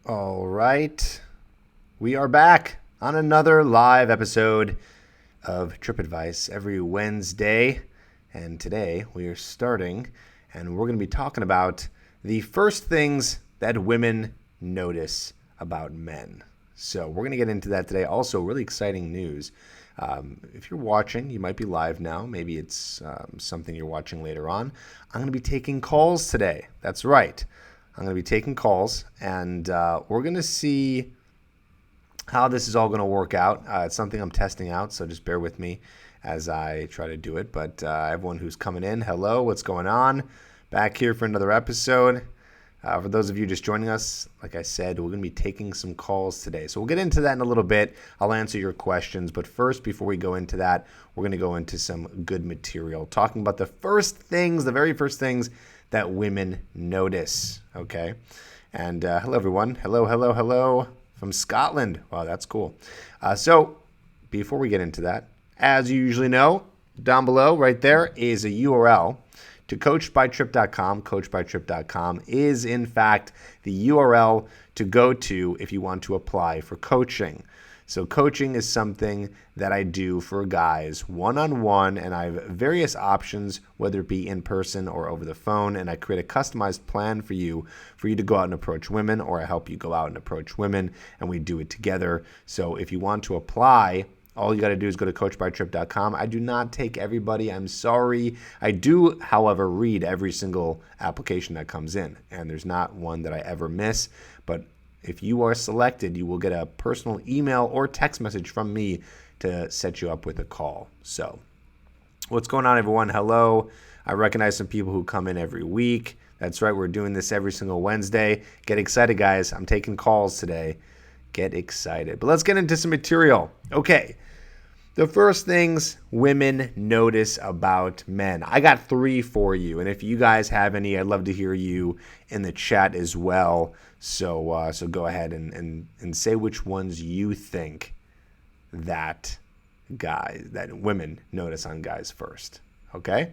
All right. We are back on another live episode of Tripp Advice every Wednesday. And today we are starting and we're going to be talking about the first things that women notice about men. So we're going to get into that today. Also, really exciting news. If you're watching, you might be live now. Maybe it's something you're watching later on. I'm going to be taking calls today. That's right. I'm going to be taking calls, and we're going to see how this is all going to work out. It's something I'm testing out, so just bear with me as I try to do it. But everyone who's coming in, hello, what's going on? Back here for another episode. For those of you just joining us, like I said, we're going to be taking some calls today. So we'll get into that in a little bit. I'll answer your questions. But first, before we go into that, we're going to go into some good material, talking about the very first things that women notice, okay? And hello, everyone. Hello from Scotland. Wow, that's cool. So before we get into that, as you usually know, down below right there is a URL to coachedbytripp.com. Coachedbytripp.com is, in fact, the URL to go to if you want to apply for coaching. So coaching is something that I do for guys one-on-one, and I have various options, whether it be in person or over the phone, and I create a customized plan for you to go out and approach women, or I help you go out and approach women, and we do it together. So if you want to apply, all you got to do is go to coachedbytripp.com. I do not take everybody. I'm sorry. I do, however, read every single application that comes in, and there's not one that I ever miss. But if you are selected, you will get a personal email or text message from me to set you up with a call. So what's going on, everyone? Hello. I recognize some people who come in every week. That's right. We're doing this every single Wednesday. Get excited, guys. I'm taking calls today. Get excited. But let's get into some material. Okay. The first things women notice about men. I got 3 for you. And if you guys have any, I'd love to hear you in the chat as well. So go ahead and say which ones you think that women notice on guys first. Okay?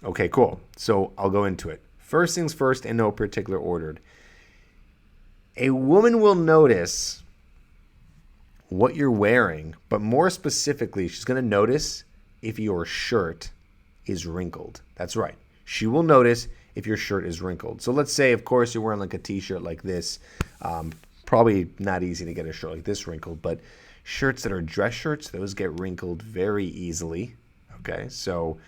Okay, cool. So I'll go into it. First things first, in no particular order. A woman will notice what you're wearing, but more specifically, she's going to notice if your shirt is wrinkled. That's right. She will notice if your shirt is wrinkled. So let's say, of course, you're wearing like a t-shirt like this. Probably not easy to get a shirt like this wrinkled, but shirts that are dress shirts, those get wrinkled very easily. Okay, so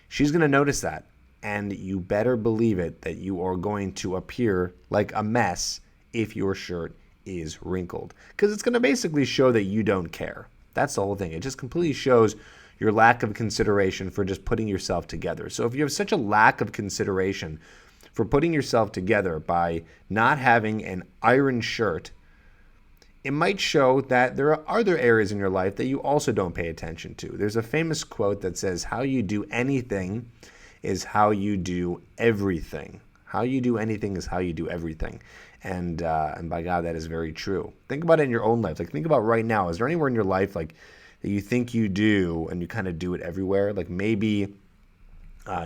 she's going to notice that, and you better believe it that you are going to appear like a mess if your shirt is wrinkled, because it's going to basically show that you don't care. That's the whole thing. It just completely shows your lack of consideration for just putting yourself together. So if you have such a lack of consideration for putting yourself together by not having an iron shirt, it might show that there are other areas in your life that you also don't pay attention to. There's a famous quote that says, how you do anything is how you do everything. How you do anything is how you do everything. And by God, that is very true. Think about it in your own life. Like, think about right now. Is there anywhere in your life like that you think you do and you kind of do it everywhere? Like maybe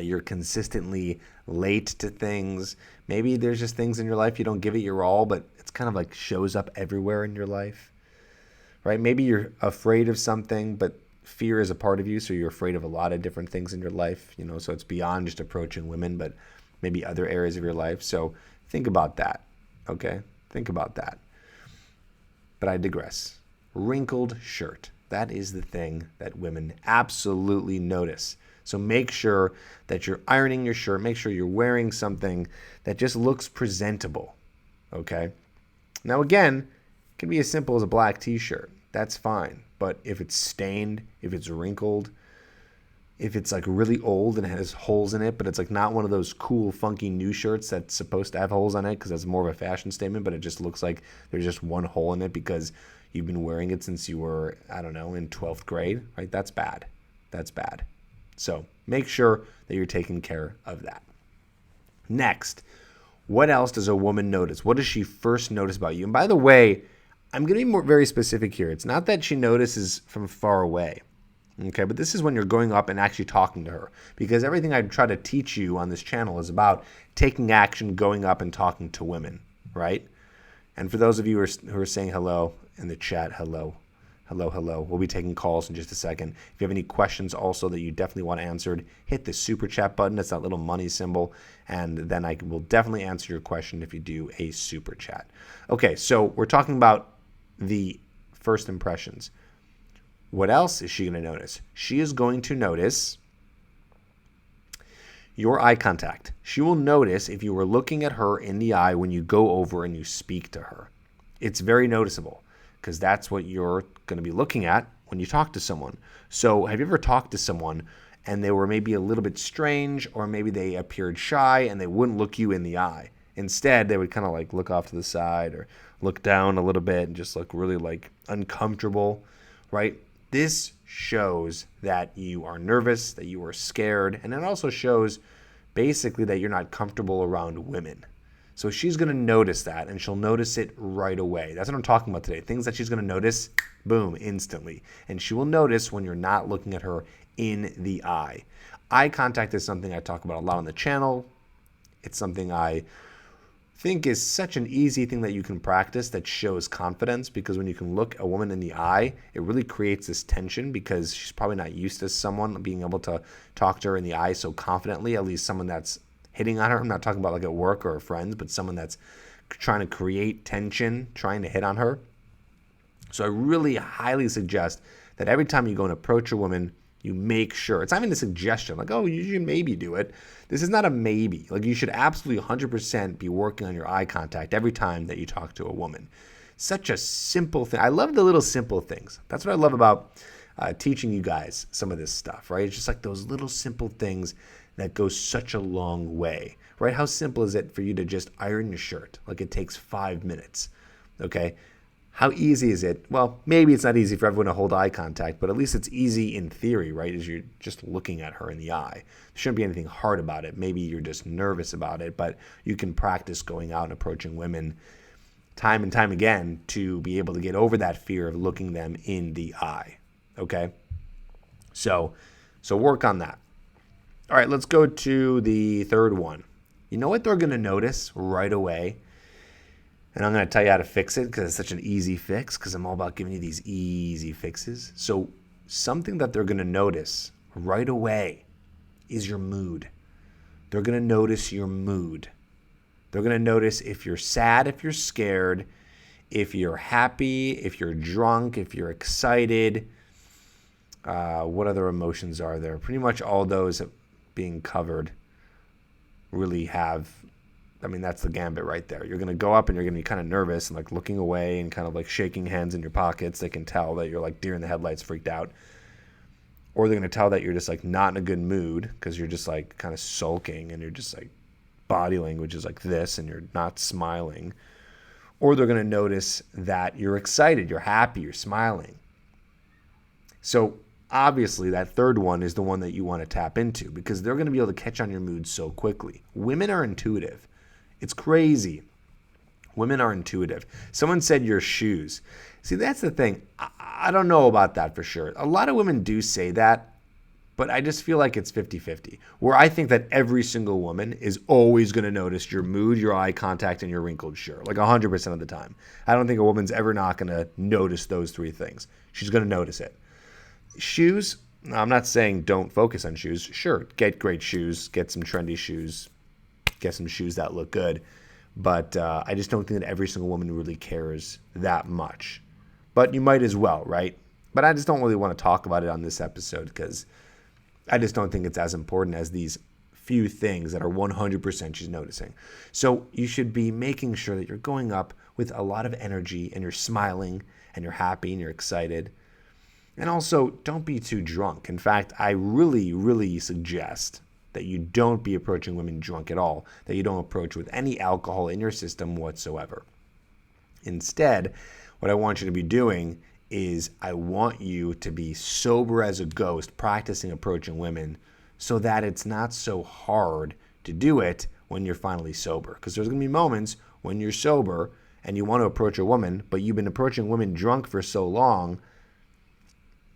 you're consistently late to things. Maybe there's just things in your life you don't give it your all, but it's kind of like shows up everywhere in your life, right? Maybe you're afraid of something, but fear is a part of you, so you're afraid of a lot of different things in your life, so it's beyond just approaching women, but maybe other areas of your life. So think about that. Okay, think about that. But I digress. Wrinkled shirt. That is the thing that women absolutely notice. So make sure that you're ironing your shirt. Make sure you're wearing something that just looks presentable. Okay? Now again, it can be as simple as a black t-shirt. That's fine. But if it's stained, if it's wrinkled, if it's like really old and it has holes in it, but it's like not one of those cool, funky new shirts that's supposed to have holes on it because that's more of a fashion statement, but it just looks like there's just one hole in it because you've been wearing it since you were, I don't know, in 12th grade, right? That's bad. That's bad. So make sure that you're taking care of that. Next, what else does a woman notice? What does she first notice about you? And by the way, I'm going to be very specific here. It's not that she notices from far away. Okay, but this is when you're going up and actually talking to her, because everything I try to teach you on this channel is about taking action, going up and talking to women, right? And for those of you who are saying hello in the chat, hello. Hello, hello. We'll be taking calls in just a second. If you have any questions also that you definitely want answered, hit the super chat button. It's that little money symbol. And then I will definitely answer your question if you do a super chat. Okay, so we're talking about the first impressions. What else is she going to notice? She is going to notice your eye contact. She will notice if you were looking at her in the eye when you go over and you speak to her. It's very noticeable because that's what you're going to be looking at when you talk to someone. So have you ever talked to someone and they were maybe a little bit strange, or maybe they appeared shy and they wouldn't look you in the eye? Instead, they would kind of like look off to the side or look down a little bit and just look really like uncomfortable, right? This shows that you are nervous, that you are scared, and it also shows basically that you're not comfortable around women. So she's going to notice that, and she'll notice it right away. That's what I'm talking about today. Things that she's going to notice, boom, instantly. And she will notice when you're not looking at her in the eye. Eye contact is something I talk about a lot on the channel. It's something I think is such an easy thing that you can practice that shows confidence, because when you can look a woman in the eye, it really creates this tension because she's probably not used to someone being able to talk to her in the eye so confidently, at least someone that's hitting on her. I'm not talking about like at work or friends, but someone that's trying to create tension, trying to hit on her. So I really highly suggest that every time you go and approach a woman, you make sure. It's not even a suggestion, like, oh, you should maybe do it. This is not a maybe. Like, you should absolutely 100% be working on your eye contact every time that you talk to a woman. Such a simple thing. I love the little simple things. That's what I love about teaching you guys some of this stuff, right? It's just like those little simple things that go such a long way, right? How simple is it for you to just iron your shirt? Like, it takes 5 minutes, okay? How easy is it? Well, maybe it's not easy for everyone to hold eye contact, but at least it's easy in theory, right? As you're just looking at her in the eye. There shouldn't be anything hard about it. Maybe you're just nervous about it, but you can practice going out and approaching women time and time again to be able to get over that fear of looking them in the eye, okay? So work on that. All right, let's go to the third one. You know what they're going to notice right away? And I'm going to tell you how to fix it because it's such an easy fix, because I'm all about giving you these easy fixes. So something that they're going to notice right away is your mood. They're going to notice your mood. They're going to notice if you're sad, if you're scared, if you're happy, if you're drunk, if you're excited. What other emotions are there? Pretty much all those being covered really have, I mean, that's the gambit right there. You're going to go up and you're going to be kind of nervous and like looking away and kind of like shaking hands in your pockets. They can tell that you're like deer in the headlights, freaked out. Or they're going to tell that you're just like not in a good mood because you're just like kind of sulking and you're just like body language is like this and you're not smiling. Or they're going to notice that you're excited, you're happy, you're smiling. So obviously, that third one is the one that you want to tap into because they're going to be able to catch on your mood so quickly. Women are intuitive. It's crazy. Women are intuitive. Someone said your shoes. See, that's the thing. I don't know about that for sure. A lot of women do say that, but I just feel like it's 50-50, where I think that every single woman is always going to notice your mood, your eye contact, and your wrinkled shirt, like 100% of the time. I don't think a woman's ever not going to notice those three things. She's going to notice it. Shoes, I'm not saying don't focus on shoes. Sure, get great shoes, get some trendy shoes, get some shoes that look good. But I just don't think that every single woman really cares that much. But you might as well, right? But I just don't really want to talk about it on this episode because I just don't think it's as important as these few things that are 100% she's noticing. So you should be making sure that you're going up with a lot of energy and you're smiling and you're happy and you're excited. And also, don't be too drunk. In fact, I really, really suggest that you don't be approaching women drunk at all, that you don't approach with any alcohol in your system whatsoever. Instead, what I want you to be doing is I want you to be sober as a ghost, practicing approaching women so that it's not so hard to do it when you're finally sober. Because there's going to be moments when you're sober and you want to approach a woman, but you've been approaching women drunk for so long.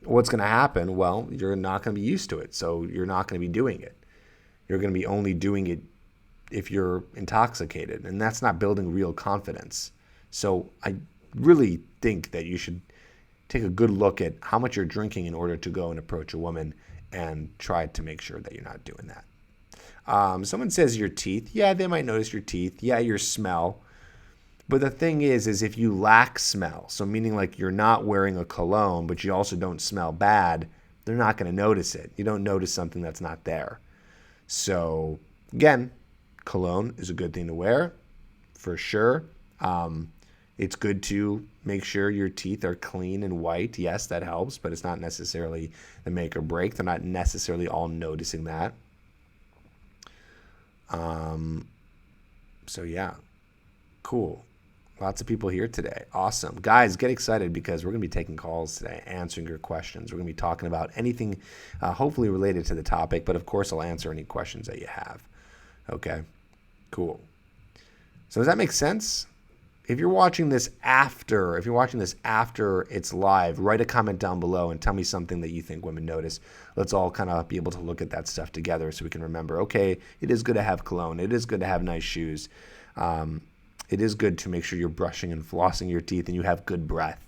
What's going to happen? Well, you're not going to be used to it, so you're not going to be doing it. You're going to be only doing it if you're intoxicated, and that's not building real confidence. So I really think that you should take a good look at how much you're drinking in order to go and approach a woman and try to make sure that you're not doing that. Someone says your teeth. Yeah, they might notice your teeth. Yeah, your smell. But the thing is if you lack smell, so meaning like you're not wearing a cologne, but you also don't smell bad, they're not going to notice it. You don't notice something that's not there. So again, cologne is a good thing to wear for sure. It's good to make sure your teeth are clean and white. Yes, that helps, but it's not necessarily the make or break. They're not necessarily all noticing that. So yeah, cool. Lots of people here today. Awesome. Guys, get excited because we're going to be taking calls today, answering your questions. We're going to be talking about anything hopefully related to the topic, but of course I'll answer any questions that you have. Okay, cool. So does that make sense? If you're watching this after it's live, write a comment down below and tell me something that you think women notice. Let's all kind of be able to look at that stuff together so we can remember, okay, it is good to have cologne. It is good to have nice shoes. It is good to make sure you're brushing and flossing your teeth and you have good breath.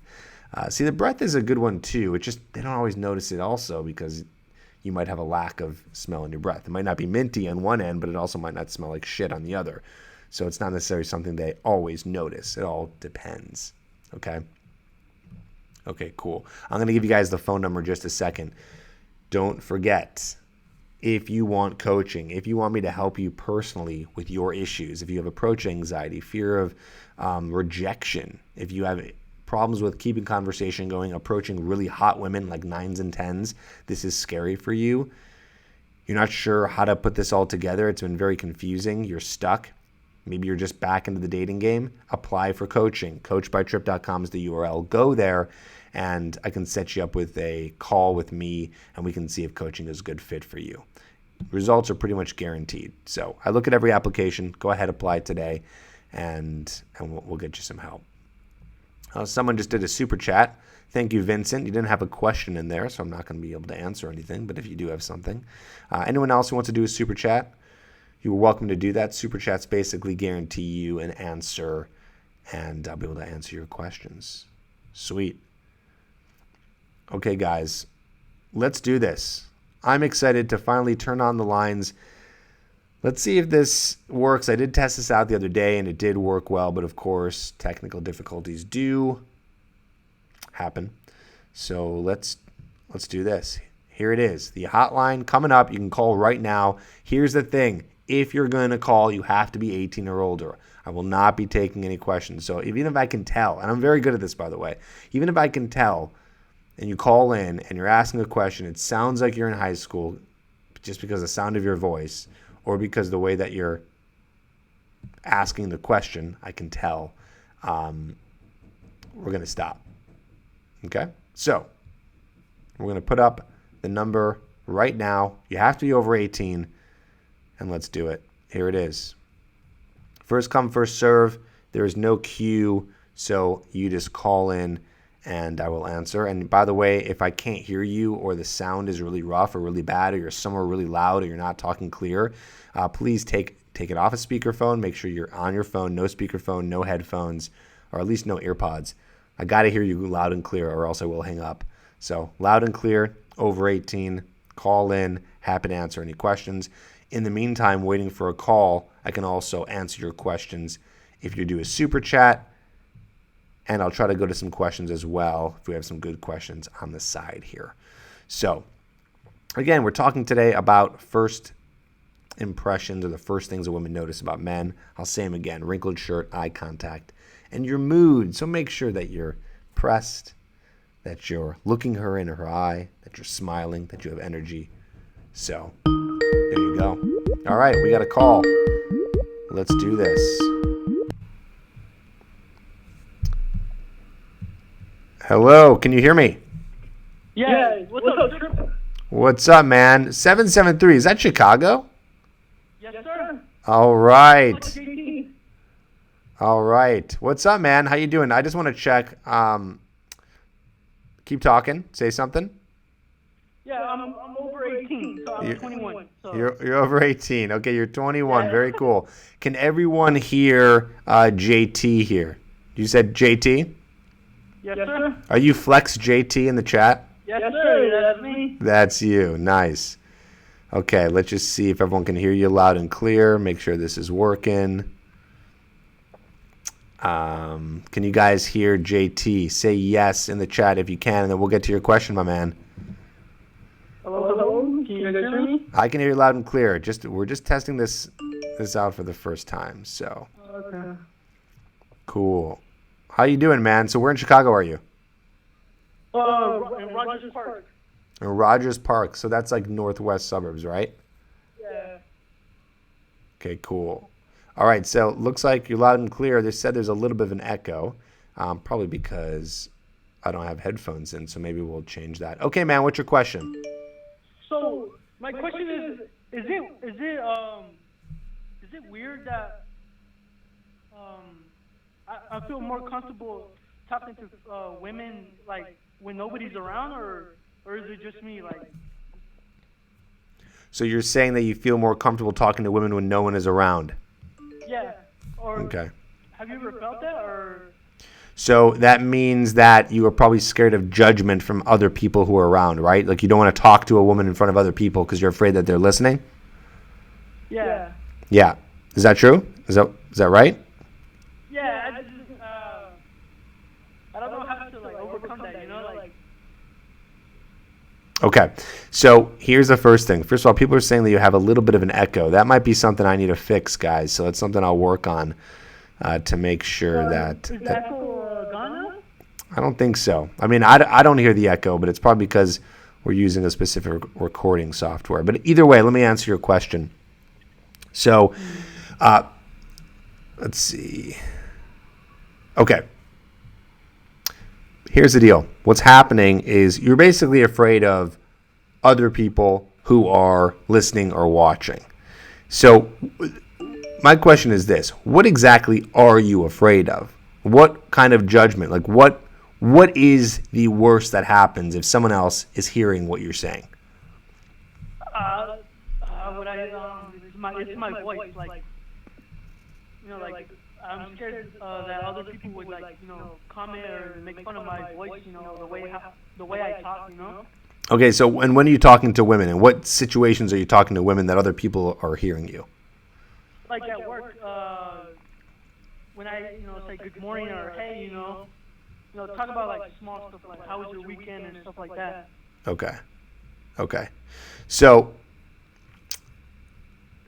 See, the breath is a good one too. It's just they don't always notice it also because you might have a lack of smell in your breath. It might not be minty on one end, but it also might not smell like shit on the other. So it's not necessarily something they always notice. It all depends. Okay? Okay, cool. I'm going to give you guys the phone number in just a second. Don't forget, if you want coaching, if you want me to help you personally with your issues, if you have approach anxiety, fear of rejection, if you have problems with keeping conversation going, approaching really hot women like 9s and 10s, this is scary for you. You're not sure how to put this all together. It's been very confusing. You're stuck. Maybe you're just back into the dating game. Apply for coaching. Coachbytripp.com is the URL. Go there, and I can set you up with a call with me, and we can see if coaching is a good fit for you. Results are pretty much guaranteed. So I look at every application. Go ahead, apply today, and we'll get you some help. Someone just did a super chat. Thank you, Vincent. You didn't have a question in there, so I'm not going to be able to answer anything, but if you do have something. Anyone else who wants to do a super chat, you're welcome to do that. Super chats basically guarantee you an answer, and I'll be able to answer your questions. Sweet. Okay, guys, let's do this. I'm excited to finally turn on the lines. Let's see if this works. I did test this out the other day, and it did work well, but of course, technical difficulties do happen. So let's do this. Here it is. The hotline coming up. You can call right now. Here's the thing. If you're going to call, you have to be 18 or older. I will not be taking any questions. So even if I can tell, and I'm very good at this, by the way, even if I can tell and you call in and you're asking a question, it sounds like you're in high school just because of the sound of your voice or because the way that you're asking the question, I can tell, we're going to stop. Okay? So we're going to put up the number right now. You have to be over 18. And let's do it. Here it is. First come, first serve. There is no queue, so you just call in and I will answer. And by the way, if I can't hear you or the sound is really rough or really bad or you're somewhere really loud or you're not talking clear, please take it off a speakerphone. Make sure you're on your phone, no speakerphone, no headphones, or at least no earpods. I got to hear you loud and clear or else I will hang up. So loud and clear, over 18, call in, happy to answer any questions. In the meantime, waiting for a call, I can also answer your questions if you do a super chat, and I'll try to go to some questions as well if we have some good questions on the side here. So, again, we're talking today about first impressions or the first things a woman notice about men. I'll say them again: wrinkled shirt, eye contact, and your mood. So make sure that you're pressed, that you're looking her in her eye, that you're smiling, that you have energy. So there you go. All right, we got a call. Let's do this. Hello, can you hear me? Yeah, what's up, Tripp? What's up, man? 773, is that Chicago? Yes, sir. All right. All right. What's up, man? How you doing? I just want to check. Keep talking. Say something. Yeah, I'm over 18, so I'm 21. So. You're over 18. Okay, you're 21. Yeah. Very cool. Can everyone hear JT here? You said JT? Yes, sir. Are you Flex JT in the chat? Yes, sir. That's me. That's you. Nice. Okay, let's just see if everyone can hear you loud and clear. Make sure this is working. Can you guys hear JT? Say yes in the chat if you can, and then we'll get to your question, my man. Hello. Can you guys hear me? I can hear you loud and clear. We're just testing this out for the first time. So Okay. cool. How you doing, man? So where in Chicago are you? In Rogers Park. In Rogers Park. So that's like northwest suburbs, right? Yeah. Okay, cool. All right, so it looks like you're loud and clear. They said there's a little bit of an echo, probably because I don't have headphones in, so maybe we'll change that. Okay, man, what's your question? So my question is it weird that I feel more comfortable talking to women like when nobody's around, or is it just me? Like, So you're saying that you feel more comfortable talking to women when no one is around? yeah. Or Okay. have you ever felt that, or? So that means that you are probably scared of judgment from other people who are around, right? Like you don't want to talk to a woman in front of other people because you're afraid that they're listening? Yeah. Yeah. Is that true? Is that right? Yeah. I don't know how to like overcome that. You know, like. Okay, so here's the first thing. First of all, people are saying that you have a little bit of an echo. That might be something I need to fix, guys. So it's something I'll work on to make sure that... Is the echo gone now? I don't think so. I mean, I don't hear the echo, but it's probably because we're using a specific recording software. But either way, let me answer your question. So, let's see. Okay. Here's the deal. What's happening is you're basically afraid of other people who are listening or watching. So my question is this. What exactly are you afraid of? What kind of judgment? Like what is the worst that happens if someone else is hearing what you're saying? It's my voice. Like, you know, like I'm scared that other people would comment or make fun of my voice. You know, the way I talk. You know. Okay, so and when are you talking to women? In what situations are you talking to women that other people are hearing you? Like at work, when I say good morning or hey, talk about like small stuff like how was your weekend and stuff like that. Okay. So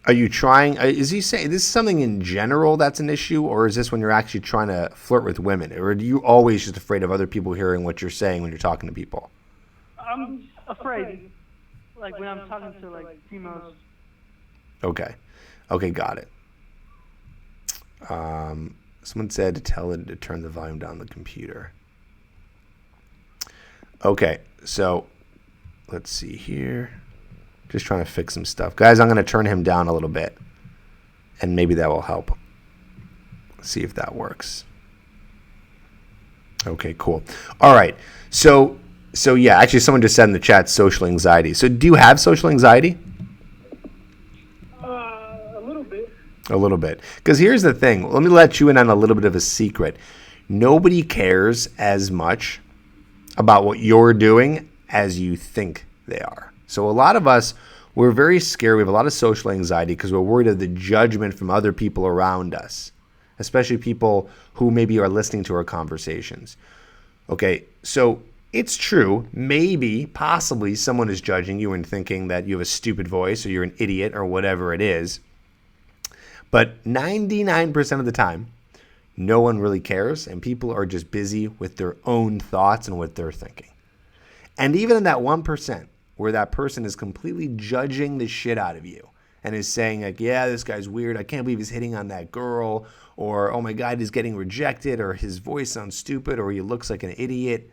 are you trying, is he saying this is something in general that's an issue, or is this when you're actually trying to flirt with women? Or are you always just afraid of other people hearing what you're saying when you're talking to people? I'm afraid, like when I'm talking to like females. Okay, got it. Someone said to tell it to turn the volume down on the computer. Okay, so let's see here. Just trying to fix some stuff. Guys, I'm going to turn him down a little bit, and maybe that will help. Let's see if that works. Okay, cool. All right. So yeah, actually someone just said in the chat social anxiety. So do you have social anxiety? A little bit. A little bit. Because here's the thing. Let me let you in on a little bit of a secret. Nobody cares as much about what you're doing as you think they are. So a lot of us, we're very scared. We have a lot of social anxiety because we're worried of the judgment from other people around us, especially people who maybe are listening to our conversations. Okay, so it's true. Maybe, possibly, someone is judging you and thinking that you have a stupid voice or you're an idiot or whatever it is. But 99% of the time, no one really cares, and people are just busy with their own thoughts and what they're thinking. And even in that 1%, where that person is completely judging the shit out of you and is saying like, yeah, this guy's weird. I can't believe he's hitting on that girl, or, oh my God, he's getting rejected, or his voice sounds stupid, or he looks like an idiot,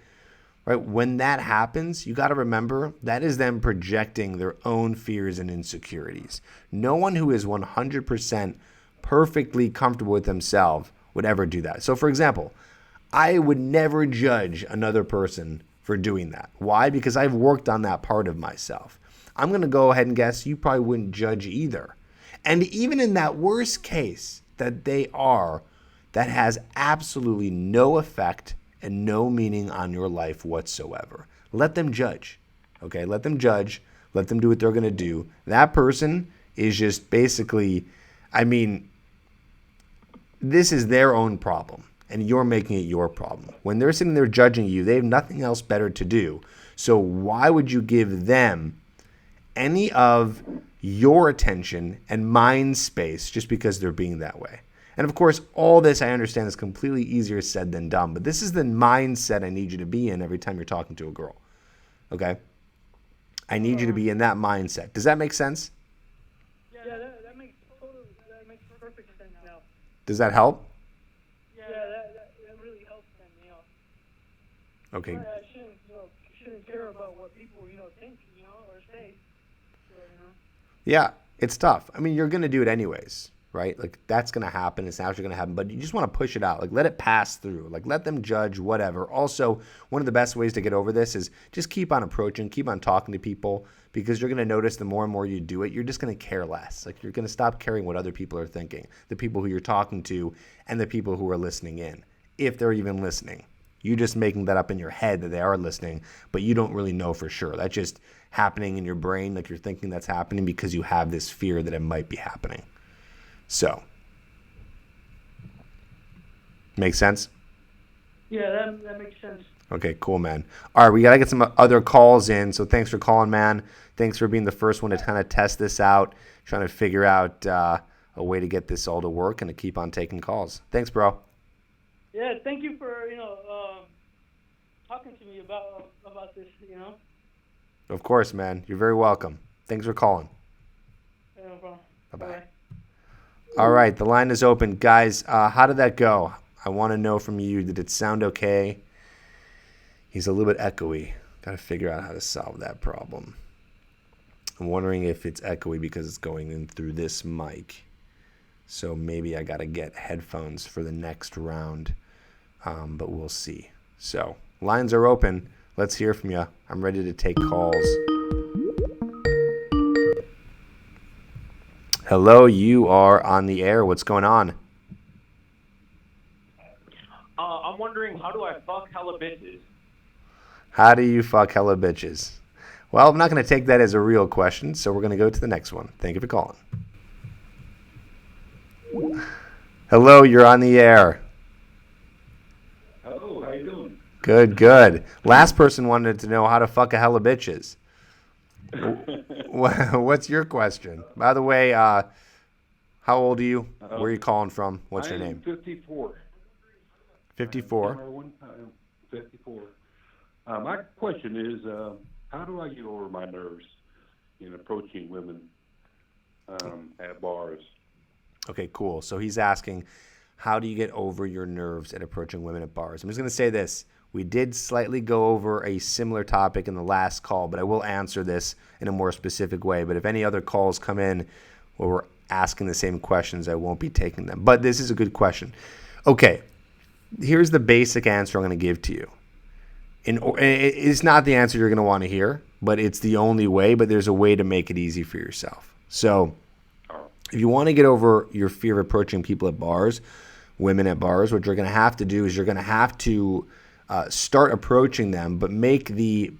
right? When that happens, you got to remember that is them projecting their own fears and insecurities. No one who is 100% perfectly comfortable with themselves would ever do that. So for example, I would never judge another person for doing that. Why? Because I've worked on that part of myself. I'm going to go ahead and guess you probably wouldn't judge either. And even in that worst case that that has absolutely no effect and no meaning on your life whatsoever. Let them judge. Okay, let them judge. Let them do what they're going to do. That person is just basically, I mean, this is their own problem, and you're making it your problem. When they're sitting there judging you, they have nothing else better to do. So why would you give them any of your attention and mind space just because they're being that way? And of course, all this I understand is completely easier said than done, but this is the mindset I need you to be in every time you're talking to a girl. Okay? I need you to be in that mindset. Does that make sense? Yeah, that makes perfect sense now. Does that help? Yeah, that really helps them, Okay. I shouldn't care about what people, think, or say. So, Yeah, it's tough. I mean, you're going to do it anyways, right? Like, that's going to happen. It's naturally going to happen. But you just want to push it out. Like, let it pass through. Like, let them judge, whatever. Also, one of the best ways to get over this is just keep on approaching, keep on talking to people, because you're going to notice the more and more you do it, you're just going to care less. Like, you're going to stop caring what other people are thinking, the people who you're talking to and the people who are listening in, if they're even listening. You're just making that up in your head that they are listening, but you don't really know for sure. That's just happening in your brain, like you're thinking that's happening because you have this fear that it might be happening. So, make sense? Yeah, that makes sense. Okay, cool, man. All right, we got to get some other calls in, so thanks for calling, man. Thanks for being the first one to kind of test this out, trying to figure out a way to get this all to work and to keep on taking calls. Thanks, bro. Yeah, thank you for, talking to me about this, Of course, man. You're very welcome. Thanks for calling. Yeah, no problem. Bye-bye. All right, the line is open. Guys, how did that go? I want to know from you. Did it sound okay? He's a little bit echoey. Got to figure out how to solve that problem. I'm wondering if it's echoey because it's going in through this mic. So maybe I got to get headphones for the next round, but we'll see. So lines are open. Let's hear from you. I'm ready to take calls. Hello, you are on the air. What's going on? I'm wondering, how do I fuck hella bitches? How do you fuck hella bitches? Well, I'm not going to take that as a real question, so we're going to go to the next one. Thank you for calling. Hello, you're on the air. Hello, how you doing? Good, good. Last person wanted to know how to fuck a hella bitches. What's your question? By the way, how old are you? Where are you calling from? What's your name? 54. 54. 54. My question is, how do I get over my nerves in approaching women at bars? Okay, cool. So he's asking, how do you get over your nerves at approaching women at bars? I'm just going to say this. We did slightly go over a similar topic in the last call, but I will answer this in a more specific way. But if any other calls come in where we're asking the same questions, I won't be taking them. But this is a good question. Okay, here's the basic answer I'm going to give to you. It's not the answer you're going to want to hear, but it's the only way. But there's a way to make it easy for yourself. So if you want to get over your fear of approaching people at bars, women at bars, what you're going to have to do is you're going to have to start approaching them, but make the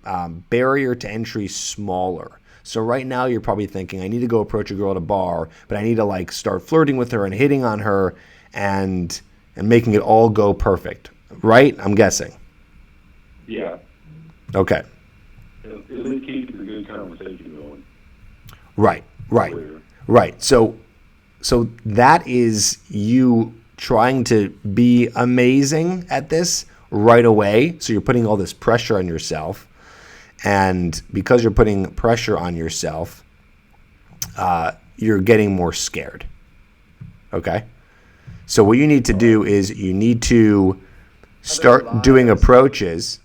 barrier to entry smaller. So right now you're probably thinking, I need to go approach a girl at a bar, but I need to start flirting with her and hitting on her and making it all go perfect. Right? I'm guessing. Yeah. Okay. It'll keep the good conversation going. Right. So that is you trying to be amazing at this right away. So you're putting all this pressure on yourself. And because you're putting pressure on yourself, you're getting more scared. Okay? So what you need to do is you need to start doing approaches,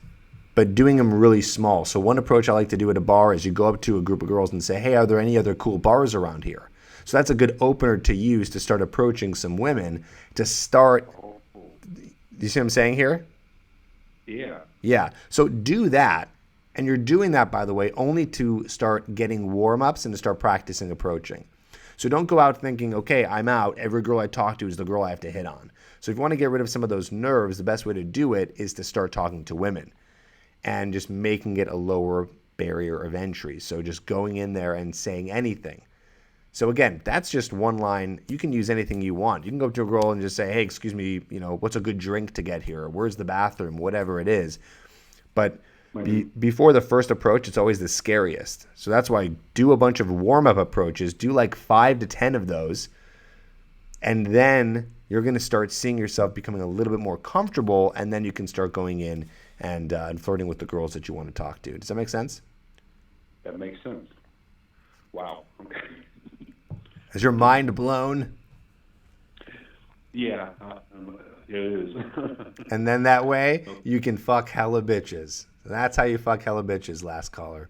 but doing them really small. So one approach I like to do at a bar is you go up to a group of girls and say, hey, are there any other cool bars around here? So that's a good opener to use to start approaching some women, to start, you see what I'm saying here? Yeah. Yeah. So do that. And you're doing that, by the way, only to start getting warm-ups and to start practicing approaching. So don't go out thinking, okay, I'm out. Every girl I talk to is the girl I have to hit on. So if you want to get rid of some of those nerves, the best way to do it is to start talking to women and just making it a lower barrier of entry. So just going in there and saying anything. So again, that's just one line. You can use anything you want. You can go up to a girl and just say, hey, excuse me, what's a good drink to get here? Where's the bathroom? Whatever it is. But before the first approach, it's always the scariest. So that's why do a bunch of warm-up approaches. Do like 5 to 10 of those. And then you're going to start seeing yourself becoming a little bit more comfortable. And then you can start going in and flirting with the girls that you want to talk to. Does that make sense? That makes sense. Wow. Okay. Is your mind blown? Yeah, it is. And then that way you can fuck hella bitches. That's how you fuck hella bitches, last caller.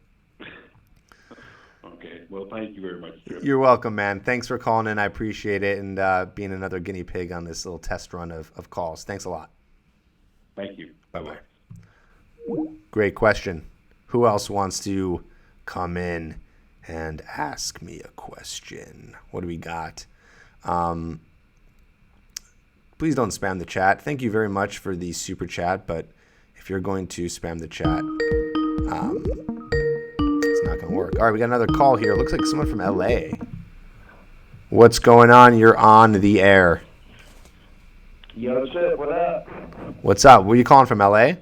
Okay. Well, thank you very much, Tripp. You're welcome, man. Thanks for calling in. I appreciate it, and being another guinea pig on this little test run of calls. Thanks a lot. Thank you. Bye-bye. Great question. Who else wants to come in and ask me a question? What do we got? Please don't spam the chat. Thank you very much for the super chat, but if you're going to spam the chat, it's not going to work. All right, we got another call here. Looks like someone from LA. What's going on? You're on the air. Yo, Tripp, what up? What's up? Where are you calling from, LA?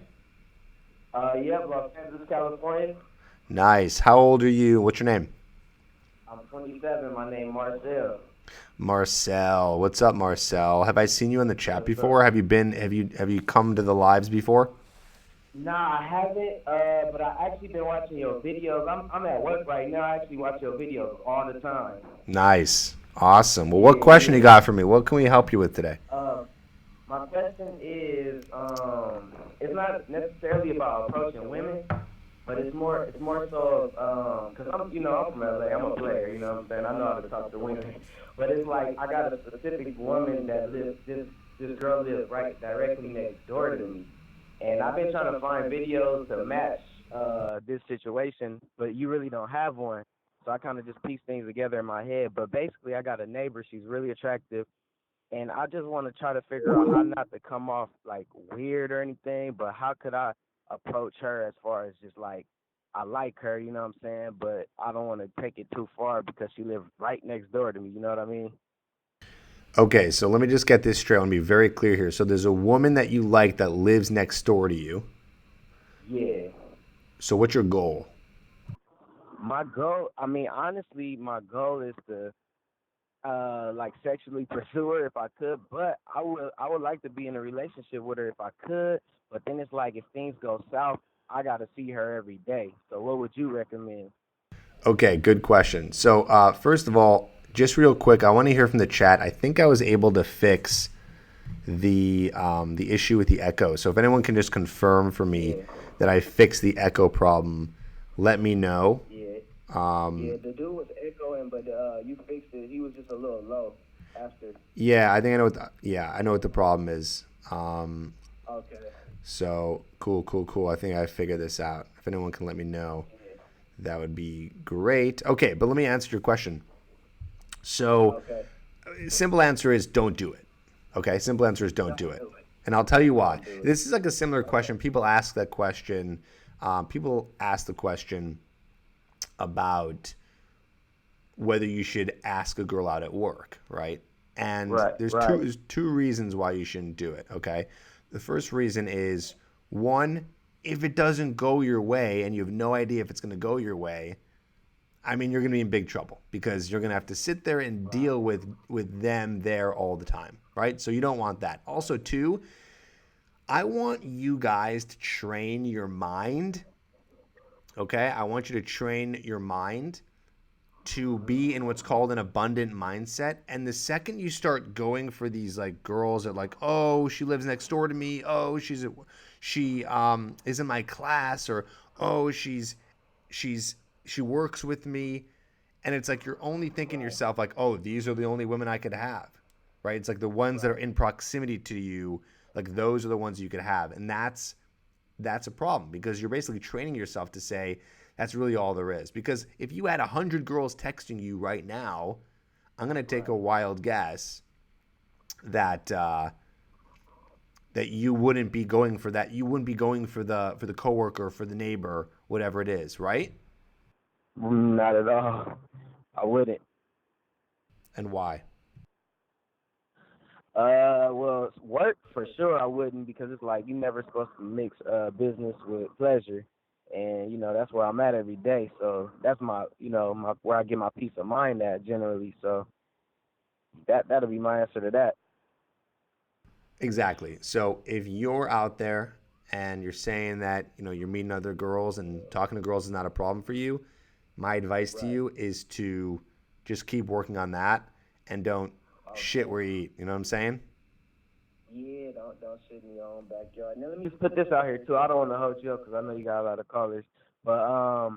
Yep, Los Angeles, California. Nice. How old are you? What's your name? I'm 27. My name Marcel. Marcel. What's up, Marcel? Have I seen you in the chat before? Have you come to the lives before? Nah, I haven't, but I actually been watching your videos. I'm at work right now. I actually watch your videos all the time. Nice. Awesome. Well, what question you got for me? What can we help you with today? My question is, it's not necessarily about approaching women, but it's more so, cause I'm from LA. I'm a player, you know what I'm saying? I know how to talk to women, but it's like I got a specific woman that lives. This girl lives right directly next door to me, and I've been trying to find videos to match this situation, but you really don't have one. So I kind of just piece things together in my head. But basically, I got a neighbor. She's really attractive. And I just want to try to figure out how not to come off like weird or anything, but how could I approach her as far as just like, I like her, you know what I'm saying, but I don't want to take it too far because she lives right next door to me, you know what I mean? Okay, so let me just get this straight. I want to be very clear here. So there's a woman that you like that lives next door to you. Yeah. So what's your goal? My goal, honestly, my goal is to like sexually pursue her if I could, but I would like to be in a relationship with her if I could, but then it's like if things go south, I got to see her every day. So what would you recommend? Okay, good question. So first of all, just real quick, I want to hear from the chat. I think I was able to fix the issue with the echo. So if anyone can just confirm for me that I fixed the echo problem, let me know. Yeah. Yeah, the dude was echoing, but you fixed it. He was just a little low after. Yeah, I think I know I know what the problem is. Okay. So cool. I think I figured this out. If anyone can let me know, that would be great. Okay, but let me answer your question. So, simple answer is don't do it. Okay, simple answer is don't do it. And I'll tell you why. This is like a similar question. People ask that question. People ask the question about whether you should ask a girl out at work, right? And there's two reasons why you shouldn't do it, okay? The first reason is, one, if it doesn't go your way and you have no idea if it's going to go your way, I mean, you're going to be in big trouble because you're going to have to sit there and deal with them there all the time, right? So you don't want that. Also, two, I want you guys to train your mind, okay? I want you to train your mind to be in what's called an abundant mindset. And the second you start going for these like girls that like, oh, she lives next door to me, oh, she is in my class, or oh, she works with me, and it's like you're only thinking to yourself like, oh, these are the only women I could have, right? It's like the ones that are in proximity to you, like those are the ones you could have, and that's a problem because you're basically training yourself to say that's really all there is. Because if you had 100 girls texting you right now, I'm gonna take a wild guess that that you wouldn't be going for that. You wouldn't be going for the coworker, for the neighbor, whatever it is, right? Not at all. I wouldn't. And why? Well, work for sure I wouldn't, because it's like you never supposed to mix business with pleasure, and that's where I'm at every day. So that's my my where I get my peace of mind at generally. So that'll be my answer to that. Exactly. So if you're out there and you're saying that, you're meeting other girls and talking to girls is not a problem for you, my advice to you is to just keep working on that and don't shit where you eat. You know what I'm saying? Yeah, don't shit in your own backyard. Now let me just put this out here too. I don't want to hold you up because I know you got a lot of callers, but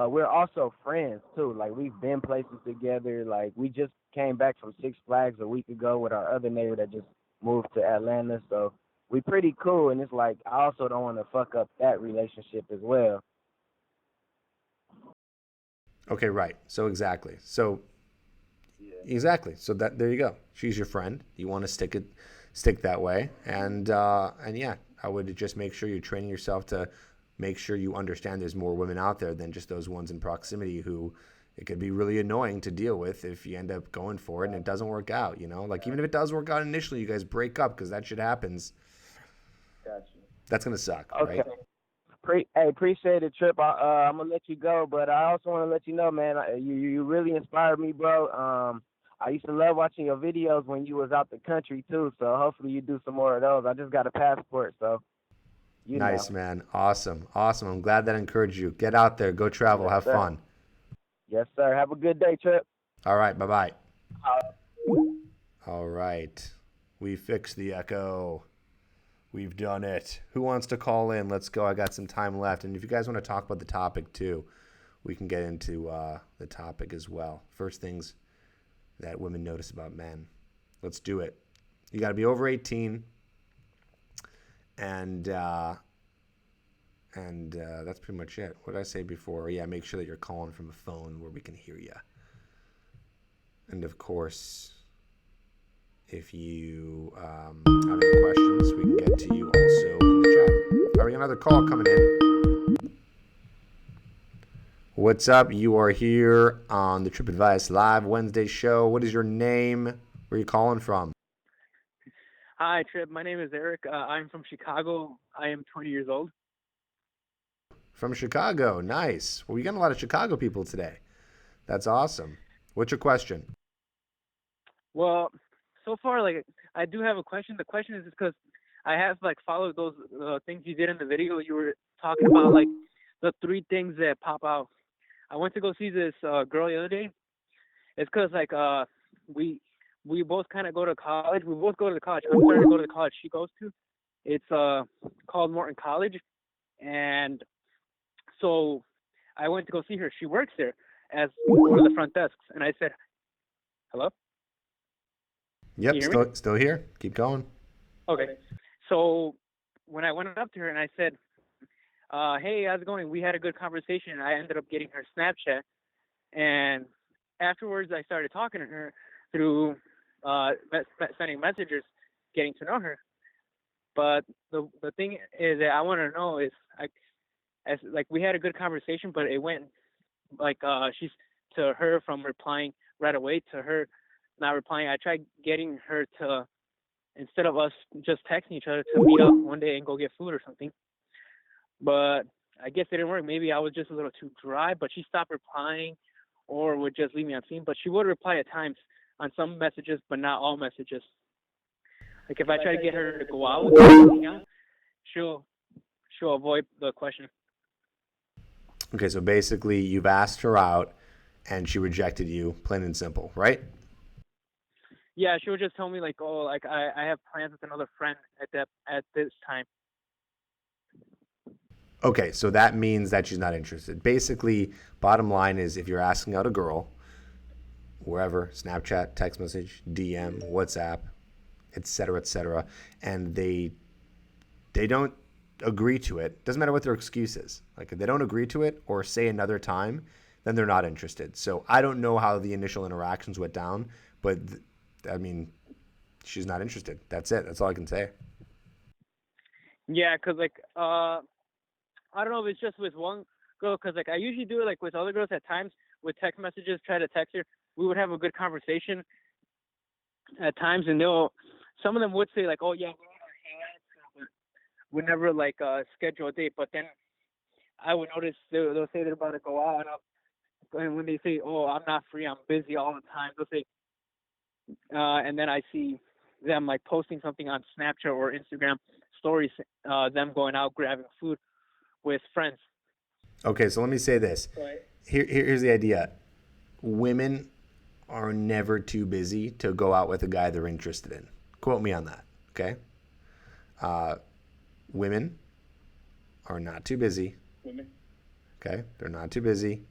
we're also friends too. Like we've been places together. Like we just came back from Six Flags a week ago with our other neighbor that just moved to Atlanta. So we pretty cool, and it's like I also don't want to fuck up that relationship as well. Okay, right. So exactly. So that there you go. She's your friend. You want to stick that way, and yeah, I would just make sure you're training yourself to make sure you understand there's more women out there than just those ones in proximity who it could be really annoying to deal with if you end up going for it and it doesn't work out. Like even if it does work out initially, you guys break up because that shit happens. Gotcha. That's gonna suck, Okay. right? Hey, appreciate it, Tripp. I'm gonna let you go, but I also want to let you know, man, you really inspired me, bro. I used to love watching your videos when you was out the country too. So hopefully you do some more of those. I just got a passport, so Nice, man. Awesome. I'm glad that encouraged you. Get out there, go travel, Yes, have sir. fun. Yes, sir. Have a good day, Tripp. All right, bye-bye. All right. We fixed the echo. We've done it. Who wants to call in? Let's go. I got some time left. And if you guys want to talk about the topic too, we can get into the topic as well. First things that women notice about men. Let's do it. You got to be over 18. And that's pretty much it. What did I say before? Yeah, make sure that you're calling from a phone where we can hear you. And of course, if you have any questions, we can get to you also in the chat. All right, we got another call coming in. What's up? You are here on the Tripp Advice Live Wednesday show. What is your name? Where are you calling from? Hi, Tripp. My name is Eric. I'm from Chicago. I am 20 years old. From Chicago. Nice. Well, we got a lot of Chicago people today. That's awesome. What's your question? Well, so far, I do have a question. The question is because I have, followed those things you did in the video. You were talking about, the 3 things that pop out. I went to go see this girl the other day. It's because, we both kind of go to college. We both go to the college. I'm starting to go to the college she goes to. It's called Morton College. And so I went to go see her. She works there as one of the front desks. And I said, hello? Yep, still here. Keep going. Okay. So when I went up to her and I said, hey, how's it going? We had a good conversation. And I ended up getting her Snapchat. And afterwards, I started talking to her through sending messages, getting to know her. But the thing is that I want to know is, we had a good conversation, but it went she's to her from replying right away to her not replying. I tried getting her to, instead of us just texting each other, to meet up one day and go get food or something. But I guess it didn't work. Maybe I was just a little too dry, but she stopped replying or would just leave me on scene. But she would reply at times on some messages, but not all messages. Like if I try to get her to go out with me, she'll avoid the question. Okay, so basically you've asked her out and she rejected you, plain and simple, right? Yeah, she would just tell me I have plans with another friend at this time. Okay, so that means that she's not interested. Basically, bottom line is if you're asking out a girl, wherever, Snapchat, text message, DM, WhatsApp, etc., and they don't agree to it, doesn't matter what their excuse is. Like if they don't agree to it or say another time, then they're not interested. So I don't know how the initial interactions went down, but I mean, she's not interested. That's it. That's all I can say. Yeah, 'cause like I don't know if it's just with one girl, 'cause like I usually do it like with other girls at times with text messages, try to text her. We would have a good conversation at times, and some of them would say like, "Oh yeah, we're gonna hang out," but we never like schedule a date. But then I would notice they'll say they're about to go out, and when they say, "Oh, I'm not free, I'm busy all the time," they'll say, and then I see them like posting something on Snapchat or Instagram stories, them going out grabbing food with friends. Okay, so let me say this. Right. Here's the idea. Women are never too busy to go out with a guy they're interested in. Quote me on that, okay? Women are not too busy. Women. Okay? They're not too busy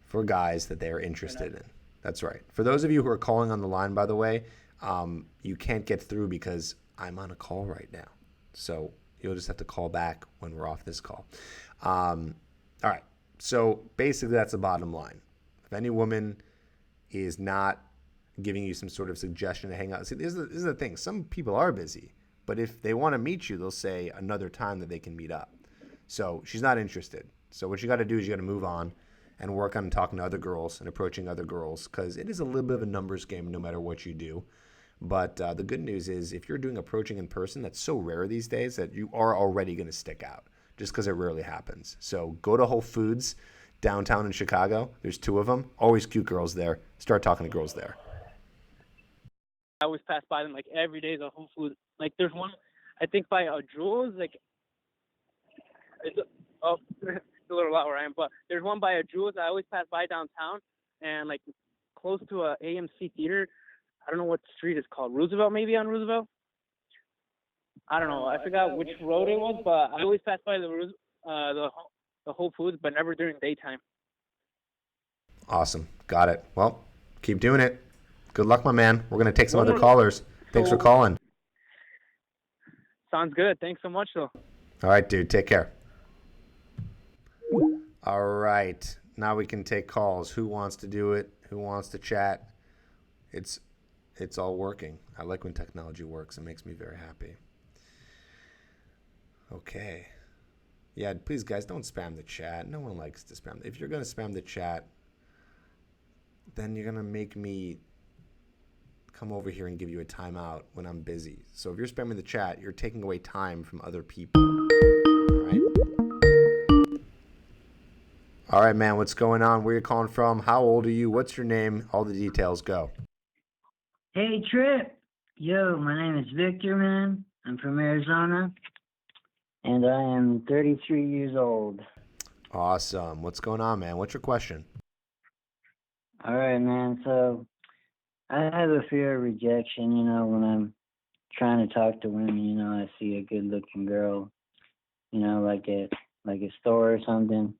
for guys that they're interested in. That's right. For those of you who are calling on the line, by the way, you can't get through because I'm on a call right now. So you'll just have to call back when we're off this call. All right. So basically, that's the bottom line. If any woman is not giving you some sort of suggestion to hang out, see, this is the thing. Some people are busy, but if they want to meet you, they'll say another time that they can meet up. So she's not interested. So what you got to do is you got to move on and work on talking to other girls and approaching other girls, because it is a little bit of a numbers game no matter what you do. But the good news is if you're doing approaching in person, that's so rare these days that you are already going to stick out just because it rarely happens. So go to Whole Foods downtown in Chicago. There's 2 of them. Always cute girls there. Start talking to girls there. I always pass by them like every day. The Whole Foods. Like there's one, I think by Jules. Like it's it's a little loud where I am, but there's one by Jules. I always pass by downtown, and like close to a AMC theater. I don't know what street it's called. Roosevelt, maybe on Roosevelt. I don't know. I forgot which road it was, but I always pass by the Whole Foods, but never during daytime. Awesome. Got it. Well, keep doing it. Good luck, my man. We're going to take some other callers. Thanks for calling. Sounds good. Thanks so much, though. All right, dude. Take care. All right. Now we can take calls. Who wants to do it? Who wants to chat? It's all working. I like when technology works. It makes me very happy. Okay. Yeah, please, guys, don't spam the chat. No one likes to spam. If you're going to spam the chat, then you're going to make me come over here and give you a timeout when I'm busy. So if you're spamming the chat, you're taking away time from other people. All right? All right, man, what's going on? Where you calling from? How old are you? What's your name? All the details, go. Hey, Tripp. Yo, my name is Victor, man. I'm from Arizona, and I am 33 years old. Awesome. What's going on, man? What's your question? All right, man. So I have a fear of rejection, when I'm trying to talk to women. I see a good-looking girl, like a store or something.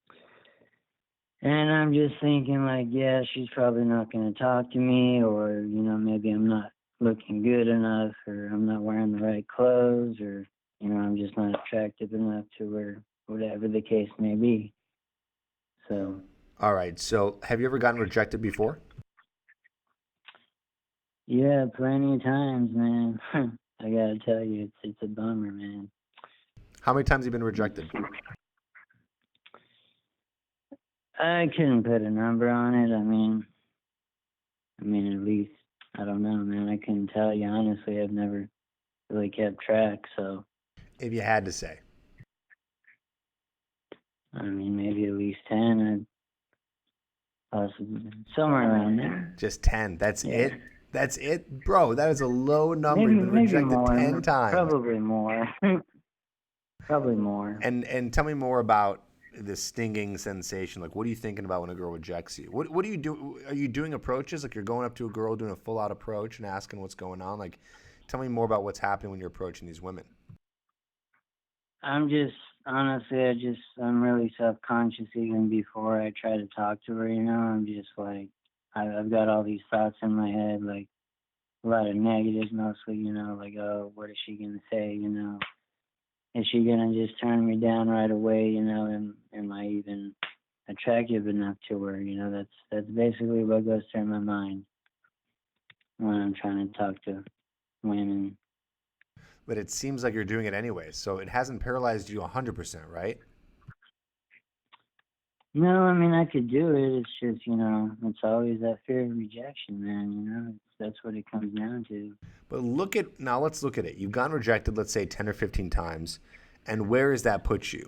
And I'm just thinking, like, yeah, she's probably not going to talk to me, or, maybe I'm not looking good enough, or I'm not wearing the right clothes, or, I'm just not attractive enough to her, whatever the case may be. So. All right. So have you ever gotten rejected before? Yeah, plenty of times, man. I got to tell you, it's a bummer, man. How many times have you been rejected? I couldn't put a number on it. I mean, at least, I don't know, man. I couldn't tell you. Honestly, I've never really kept track, so. If you had to say. I mean, maybe at least 10, possibly somewhere around there. Just 10. That's Yeah. it? That's it? Bro, that is a low number. Maybe, You've been rejected more, 10 times. Probably more. Probably more. And tell me more about the stinging sensation. Like, what are you thinking about when a girl rejects you? What do you do? Are you doing approaches? Like, you're going up to a girl, doing a full-out approach and asking what's going on? Like, tell me more about what's happening when you're approaching these women. I'm really self-conscious even before I try to talk to her, I'm just like, I've got all these thoughts in my head, like a lot of negatives mostly, like, oh, what is she going to say, Is she going to just turn me down right away, Am I even attractive enough to her. You know, that's basically what goes through my mind when I'm trying to talk to women. But it seems like you're doing it anyway, so it hasn't paralyzed you 100%, right? No, I mean I could do it. It's just, you know, it's always that fear of rejection, man. You know, that's what it comes down to. But let's look at it. You've gotten rejected, let's say 10 or 15 times, and where has that put you?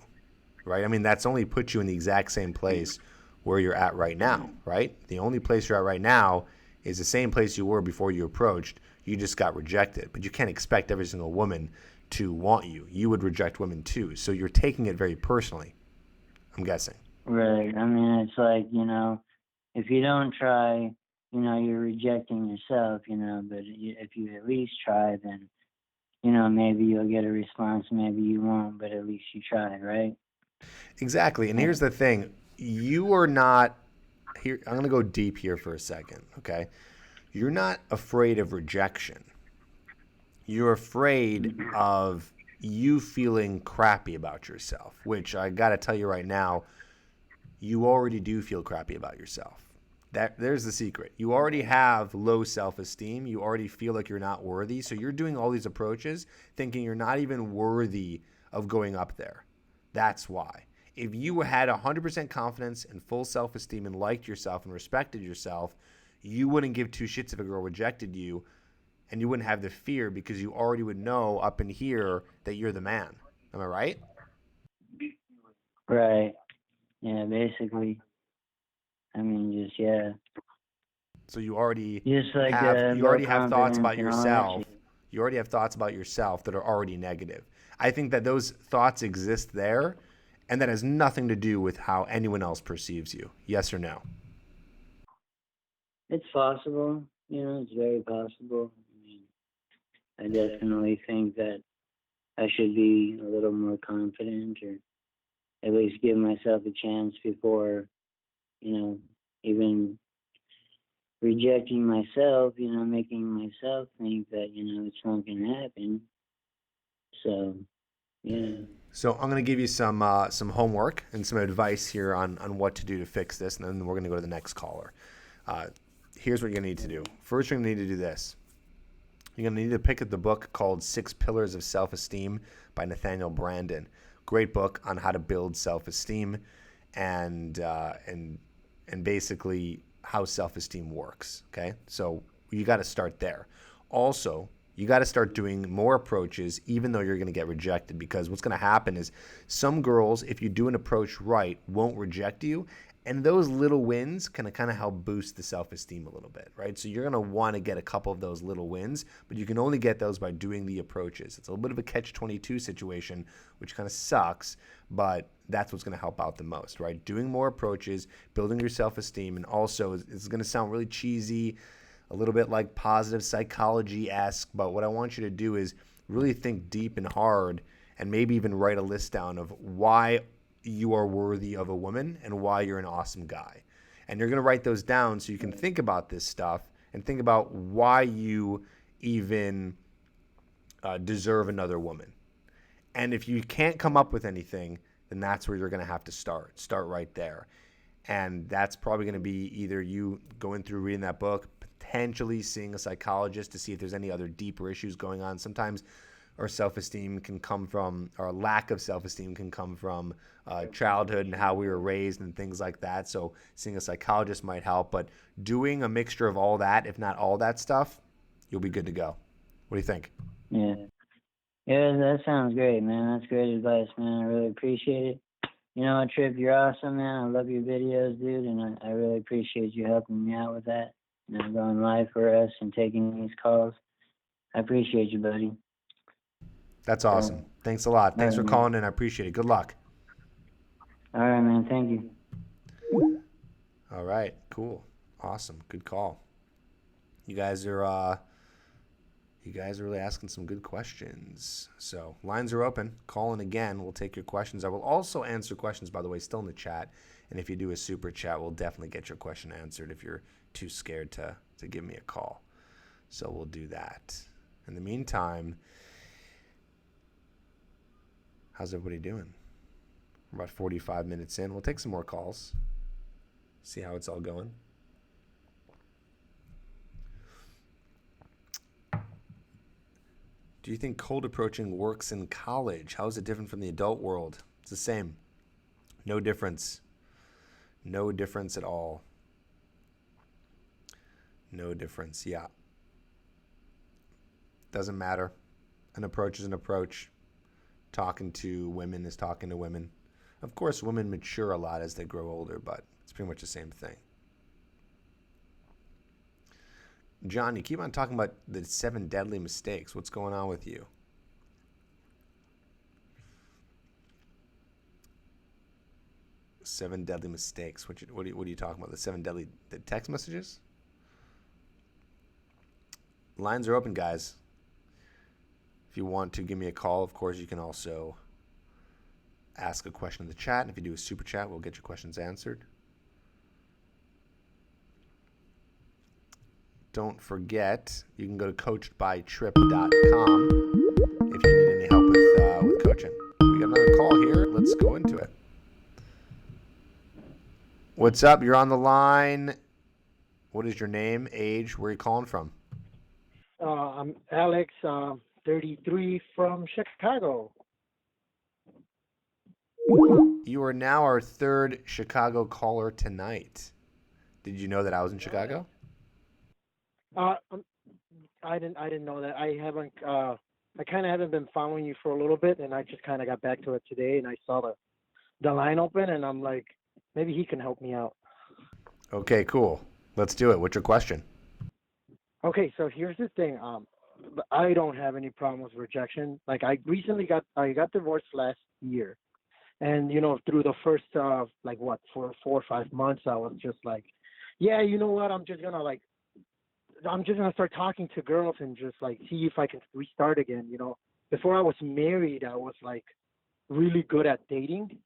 Right? I mean, that's only put you in the exact same place where you're at right now, right? The only place you're at right now is the same place you were before you approached. You just got rejected. But you can't expect every single woman to want you. You would reject women too. So you're taking it very personally, I'm guessing. Right. I mean, it's like, you know, if you don't try, you know, you're rejecting yourself, you know, but if you at least try, then, you know, maybe you'll get a response, maybe you won't, but at least you tried, right? Exactly. And here's the thing. You are not here. I'm going to go deep here for a second. Okay. You're not afraid of rejection. You're afraid of you feeling crappy about yourself, which I got to tell you right now, you already do feel crappy about yourself. There's the secret. You already have low self-esteem. You already feel like you're not worthy. So you're doing all these approaches thinking you're not even worthy of going up there. That's why. If you had 100% confidence and full self-esteem and liked yourself and respected yourself, you wouldn't give two shits if a girl rejected you, and you wouldn't have the fear because you already would know up in here that you're the man. Am I right? Right. Yeah, basically. I mean, just, yeah. So you already Just like have thoughts about confidence and all that yourself. shit. You already have thoughts about yourself that are already negative. I think that those thoughts exist there, and that has nothing to do with how anyone else perceives you. Yes or no? It's possible, you know, it's very possible. I mean, I definitely think that I should be a little more confident, or at least give myself a chance before, you know, even rejecting myself, you know, making myself think that, you know, it's not going to happen. So, yeah. So I'm going to give you some homework and some advice here on what to do to fix this, and then we're going to go to the next caller. Here's what you're going to need to do. First, you're going to need to do this. You're going to need to pick up the book called 6 Pillars of Self-Esteem by Nathaniel Branden. Great book on how to build self-esteem and basically how self-esteem works, okay? So you got to start there. Also, you got to start doing more approaches even though you're going to get rejected, because what's going to happen is some girls, if you do an approach right, won't reject you. And those little wins can kind of help boost the self-esteem a little bit, right? So you're going to want to get a couple of those little wins, but you can only get those by doing the approaches. It's a little bit of a catch-22 situation, which kind of sucks, but that's what's going to help out the most, right? Doing more approaches, building your self-esteem, and also it's going to sound really cheesy, a little bit like positive psychology-esque, but what I want you to do is really think deep and hard and maybe even write a list down of why you are worthy of a woman and why you're an awesome guy. And you're going to write those down so you can think about this stuff and think about why you even deserve another woman. And if you can't come up with anything, then that's where you're going to have to start. Start right there. And that's probably going to be either you going through reading that book, potentially seeing a psychologist to see if there's any other deeper issues going on. Sometimes our self-esteem can come from, our lack of self-esteem can come from childhood and how we were raised and things like that. So seeing a psychologist might help, but doing a mixture of all that, if not all that stuff, you'll be good to go. What do you think? Yeah. Yeah, that sounds great, man. That's great advice, man. I really appreciate it. You know what, Tripp, you're awesome, man. I love your videos, dude, and I really appreciate you helping me out with that. You know, going live for us and taking these calls. I appreciate you, buddy. That's awesome. Thanks a lot. Thanks for man. calling in. I appreciate it. Good luck. All right, man. Thank you. All right. Cool. Awesome. Good call. You guys are really asking some good questions. So lines are open. Call in again. We'll take your questions. I will also answer questions, by the way, still in the chat. And if you do a super chat, we'll definitely get your question answered if you're too scared to give me a call. So we'll do that. In the meantime, how's everybody doing? We're about 45 minutes in. We'll take some more calls. See how it's all going. Do you think cold approaching works in college? How is it different from the adult world? It's the same. No difference. No difference at all. No difference. Yeah. Doesn't matter. An approach is an approach. Talking to women is talking to women. Of course, women mature a lot as they grow older, but it's pretty much the same thing. John, you keep on talking about the 7 deadly mistakes. What's going on with you? Seven deadly mistakes. What are you talking about? The 7 deadly text messages? Lines are open, guys. If you want to give me a call, of course, you can also ask a question in the chat. And if you do a super chat, we'll get your questions answered. Don't forget, you can go to coachedbytripp.com if you need any help with coaching. We got another call here. Let's go into it. What's up? You're on the line. What is your name, age, where are you calling from? I'm Alex, 33 from Chicago. You are now our 3rd Chicago caller tonight. Did you know that I was in Chicago? I didn't know that. I kind of haven't been following you for a little bit, and I just kind of got back to it today, and I saw the line open, and I'm like, maybe he can help me out. Okay, cool. Let's do it. What's your question? Okay, so here's the thing. I don't have any problem with rejection. Like I got divorced last year, and through the first 4 or 5 months, I was just like, yeah, you know what? I'm just gonna start talking to girls and just like see if I can restart again. Before I was married, I was like really good at dating,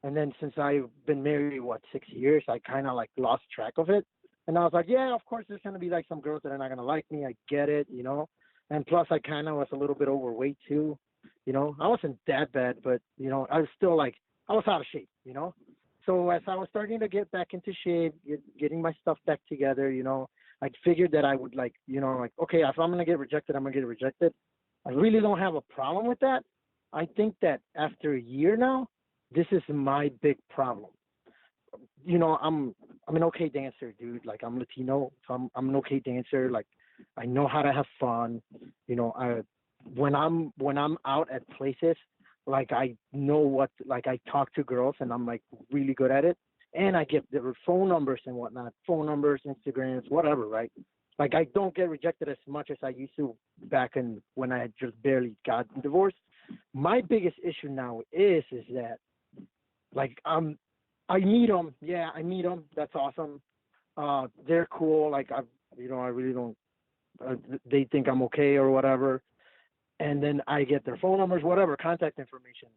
and then since I've been married 6 years, I kind of like lost track of it. And I was like, yeah, of course there's gonna be like some girls that are not gonna like me. I get it, And plus, I kind of was a little bit overweight too. I wasn't that bad, but I was still like I was out of shape. So as I was starting to get back into shape, getting my stuff back together, I figured that I would okay, if I'm gonna get rejected, I'm gonna get rejected. I really don't have a problem with that. I think that after a year now, this is my big problem. I'm an okay dancer, dude. Like I'm Latino, so I'm an okay dancer. Like I know how to have fun. When I'm out at places, like I know I talk to girls and I'm like really good at it. And I get their phone numbers and whatnot, phone numbers, Instagrams, whatever, right? Like I don't get rejected as much as I used to back in when I had just barely gotten divorced. My biggest issue now is that like I meet them. Yeah, I meet them. That's awesome. They're cool. Like I really don't. They think I'm okay or whatever. And then I get their phone numbers, whatever, contact information.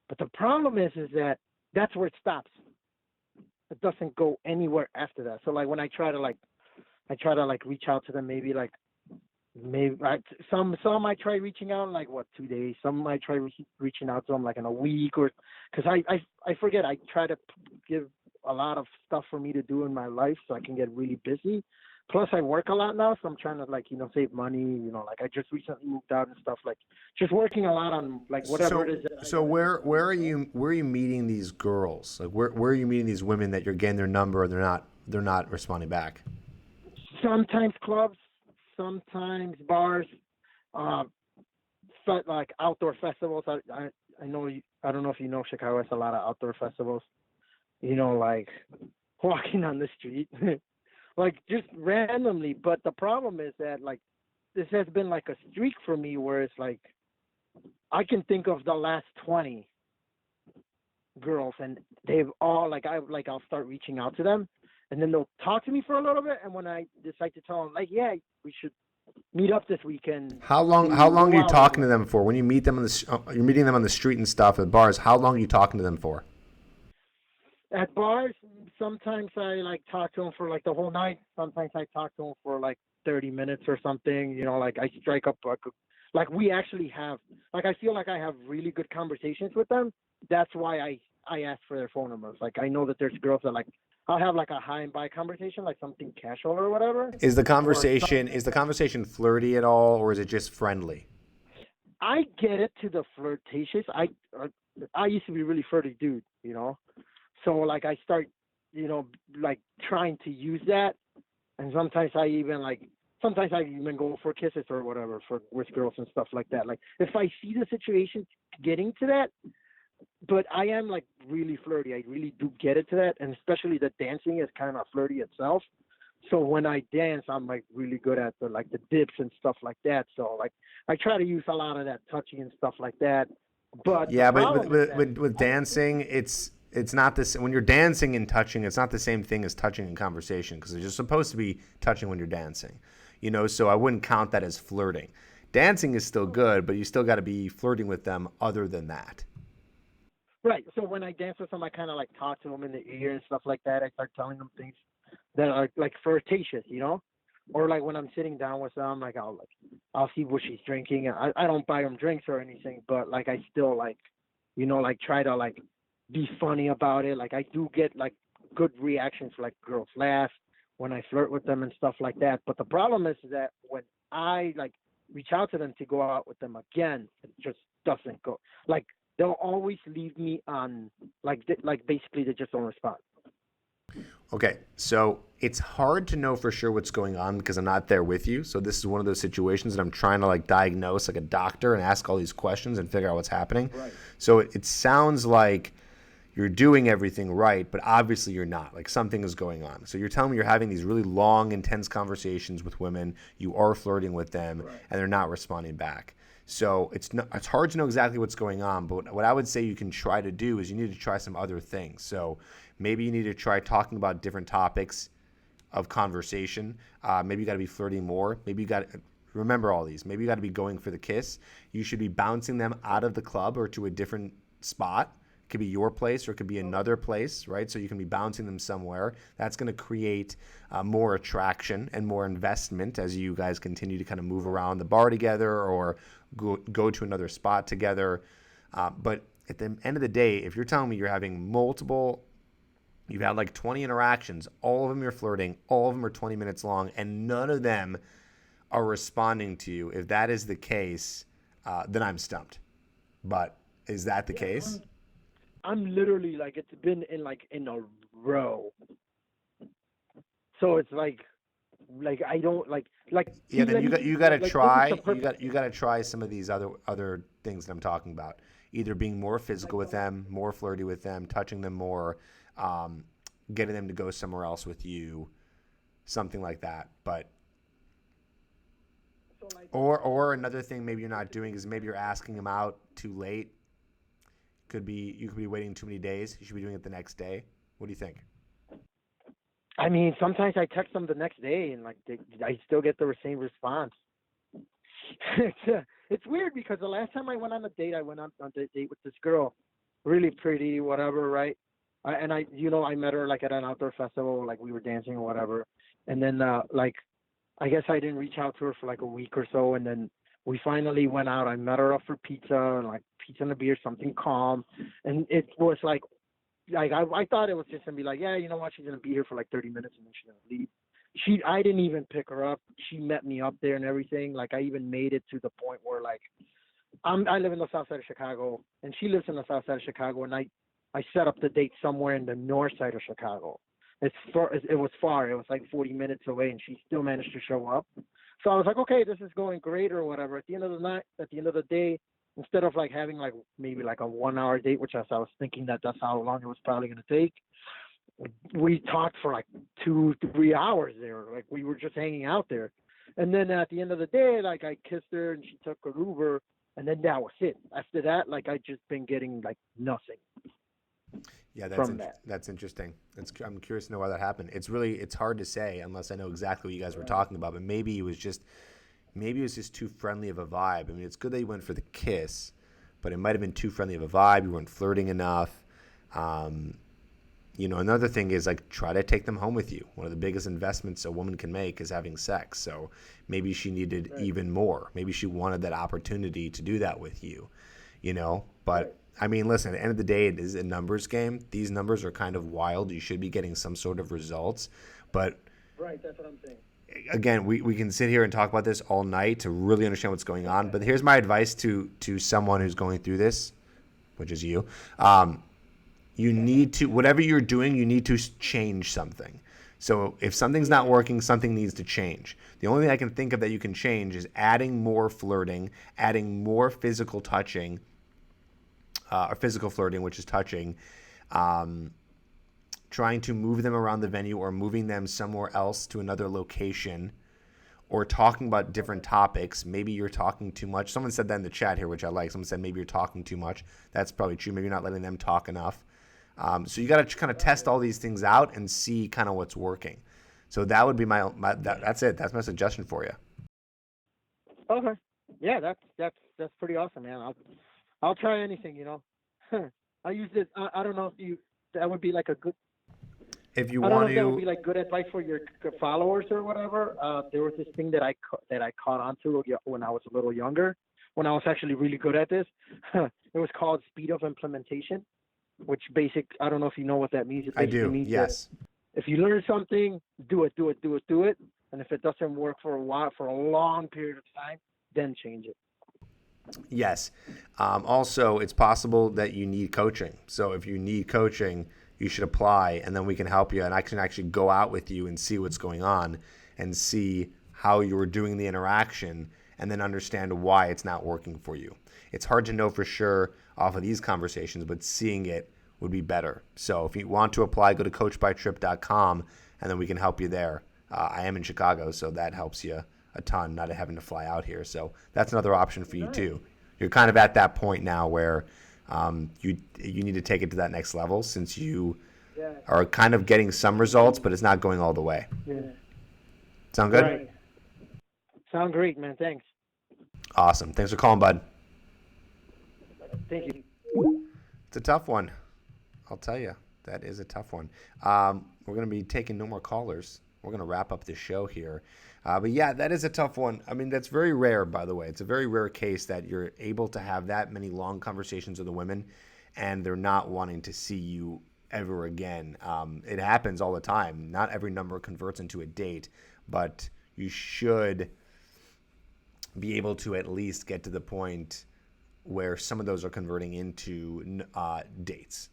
But the problem is that that's where it stops. It doesn't go anywhere after that. So like when I try to reach out to them, maybe some I try reaching out in 2 days. Some I try reaching out to them like in a week or because I forget. I try to give a lot of stuff for me to do in my life so I can get really busy. Plus I work a lot now, so I'm trying to save money. I just recently moved out and stuff. Like just working a lot on whatever it is. So where are you meeting these girls? Like where are you meeting these women that you're getting their number and they're not responding back? Sometimes clubs, sometimes bars, like outdoor festivals. I know I don't know if you know Chicago has a lot of outdoor festivals. Like walking on the street. Like just randomly, but the problem is that this has been like a streak for me where it's like I can think of the last 20 girls and they've all I'll start reaching out to them and then they'll talk to me for a little bit and when I decide to tell them yeah, we should meet up this weekend. How long are you talking to them for? When you meet them you're meeting them on the street and stuff at bars, how long are you talking to them for? At bars, sometimes I talk to them for the whole night. Sometimes I talk to them for 30 minutes or something. I strike up we actually have I feel like I have really good conversations with them. That's why I ask for their phone numbers. I know that there's girls that I'll have like a hi and bye conversation, like something casual or whatever. Is the Or conversation flirty at all, or is it just friendly? I get it to the flirtatious. I used to be really flirty dude, So like I start, like trying to use that, and sometimes I even go for kisses or whatever with girls and stuff like that. Like if I see the situation getting to that, but I am like really flirty. I really do get it to that, and especially the dancing is kind of flirty itself. So when I dance, I'm like really good at the dips and stuff like that. So like I try to use a lot of that touching and stuff like that. But the Yeah, but problem is that with dancing, it's not this. When you're dancing and touching, it's not the same thing as touching in conversation because you're supposed to be touching when you're dancing. So I wouldn't count that as flirting. Dancing is still good, but you still got to be flirting with them other than that. right. So when I dance with them, I kind of like talk to them in the ear and stuff like that. I start telling them things that are like flirtatious, Or like when I'm sitting down with them, like I'll see what she's drinking. I don't buy them drinks or anything, but like I still like, like try to like be funny about it. Like I do get like good reactions, like girls laugh when I flirt with them and stuff like that. But the problem is that when I like reach out to them to go out with them again, it just doesn't go. Like they'll always leave me on like basically they just don't respond. Okay, so it's hard to know for sure what's going on because I'm not there with you. So this is one of those situations that I'm trying to like diagnose like a doctor and ask all these questions and figure out what's happening. Right. So it sounds like you're doing everything right, but obviously you're not. Like something is going on. So you're telling me you're having these really long, intense conversations with women. You are flirting with them, right, and they're not responding back. So it's hard to know exactly what's going on. But what I would say you can try to do is you need to try some other things. So maybe you need to try talking about different topics of conversation. Maybe you got to be flirting more. Maybe you got to remember all these. Maybe you got to be going for the kiss. You should be bouncing them out of the club or to a different spot. It could be your place or it could be another place, right? So you can be bouncing them somewhere. That's going to create more attraction and more investment as you guys continue to kind of move around the bar together or go to another spot together. But at the end of the day, if you're telling me you're having you've had like 20 interactions, all of them you're flirting, all of them are 20 minutes long, and none of them are responding to you. If that is the case, then I'm stumped. But is that the case? I'm literally like it's been in a row. So it's like I don't like yeah. Then you got to like, try you got to try some of these other things that I'm talking about. Either being more physical with them, more flirty with them, touching them more, getting them to go somewhere else with you, something like that. But or another thing maybe you're not doing is maybe you're asking them out too late. You could be waiting too many days. You should be doing it the next day. What do you think? I mean, sometimes I text them the next day and like I still get the same response. It's weird because the last time I went on a date, I went on a date with this girl, really pretty, whatever, right? I met her like at an outdoor festival, like we were dancing or whatever, and then like I guess I didn't reach out to her for like a week or so, and then we finally went out. I met her up for pizza and like pizza and a beer, something calm, and it was like I thought it was just gonna be like, yeah, you know what, she's gonna be here for like 30 minutes and then she's gonna leave. I didn't even pick her up. She met me up there and everything. Like I even made it to the point where like I live in the south side of Chicago and she lives in the south side of Chicago, and I set up the date somewhere in the north side of Chicago. It was far. It was like 40 minutes away, and she still managed to show up. So I was like, okay, this is going great or whatever. At the end of the day, instead of like having like maybe like a 1 hour date, which I was thinking that's how long it was probably going to take, we talked for like 2-3 hours there. Like we were just hanging out there. And then at the end of the day, like I kissed her and she took her Uber, and then that was it. After that, like I just been getting like nothing. Yeah, that's interesting. I'm curious to know why that happened. It's hard to say unless I know exactly what you guys were talking about. But maybe it was just too friendly of a vibe. I mean, it's good that you went for the kiss, but it might have been too friendly of a vibe. You weren't flirting enough. Another thing is like try to take them home with you. One of the biggest investments a woman can make is having sex. So maybe she needed even more. Maybe she wanted that opportunity to do that with you. But I mean, listen, at the end of the day, it is a numbers game. These numbers are kind of wild. You should be getting some sort of results. But Right, that's what I'm saying. again, we can sit here and talk about this all night to really understand what's going on. But here's my advice to someone who's going through this, which is you. You need to, whatever you're doing, you need to change something. So if something's not working, something needs to change. The only thing I can think of that you can change is adding more flirting, adding more physical touching, or physical flirting, which is touching, trying to move them around the venue or moving them somewhere else to another location, or talking about different topics. Maybe you're talking too much. Someone said that in the chat here, which I like. Someone said maybe you're talking too much. That's probably true. Maybe you're not letting them talk enough. So you got to kind of test all these things out and see kind of what's working. So that would be that's it. That's my suggestion for you. Okay. Yeah, that's pretty awesome, man. I'll try anything, I use it. I don't know if that would be like a good. If you I don't want know if that would to, be like good advice for your followers or whatever. There was this thing that I caught onto when I was a little younger, when I was actually really good at this. It was called speed of implementation, which I don't know if you know what that means. It I do. means Yes. if you learn something, do it, and if it doesn't work for a while, for a long period of time, then change it. Yes. Also, it's possible that you need coaching. So if you need coaching, you should apply, and then we can help you. And I can actually go out with you and see what's going on and see how you're doing the interaction, and then understand why it's not working for you. It's hard to know for sure off of these conversations, but seeing it would be better. So if you want to apply, go to coachbytripp.com, and then we can help you there. I am in Chicago, so that helps you a ton, not having to fly out here. So that's another option for you too. You're kind of at that point now where you need to take it to that next level, since you are kind of getting some results, but it's not going all the way. Yeah. Sound good? Right. Sound great, man. Thanks. Awesome. Thanks for calling, bud. Thank you. It's a tough one. I'll tell you. That is a tough one. We're going to be taking no more callers. We're going to wrap up the show here. But yeah, that is a tough one. I mean, that's very rare, by the way. It's a very rare case that you're able to have that many long conversations with a woman and they're not wanting to see you ever again. It happens all the time. Not every number converts into a date, but you should be able to at least get to the point where some of those are converting into dates.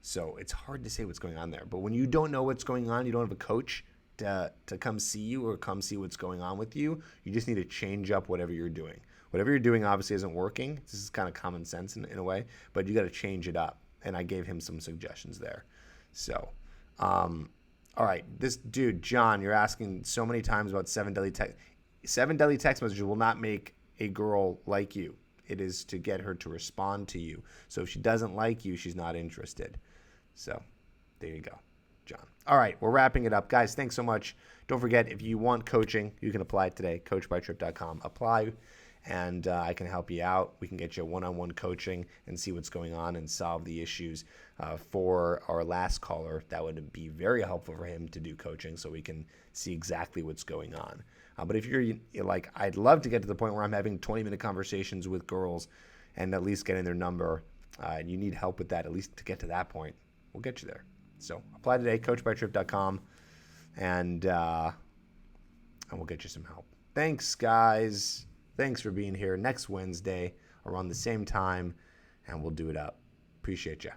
So it's hard to say what's going on there. But when you don't know what's going on, you don't have a coach to come see you or come see what's going on with you, you just need to change up whatever you're doing. Whatever you're doing obviously isn't working. This is kind of common sense in a way, but you got to change it up. And I gave him some suggestions there. So, all right, this dude, John, you're asking so many times about 7 deadly text. 7 deadly text messages will not make a girl like you. It is to get her to respond to you. So if she doesn't like you, she's not interested. So there you go, John. All right, we're wrapping it up. Guys, thanks so much. Don't forget, if you want coaching, you can apply today, coachbytripp.com. Apply, and I can help you out. We can get you one-on-one coaching and see what's going on and solve the issues. For our last caller, that would be very helpful for him to do coaching so we can see exactly what's going on. But if you're like, I'd love to get to the point where I'm having 20-minute conversations with girls and at least getting their number, and you need help with that, at least to get to that point, we'll get you there. So apply today, coachbytripp.com, and we'll get you some help. Thanks, guys. Thanks for being here. Next Wednesday around the same time, and we'll do it up. Appreciate you.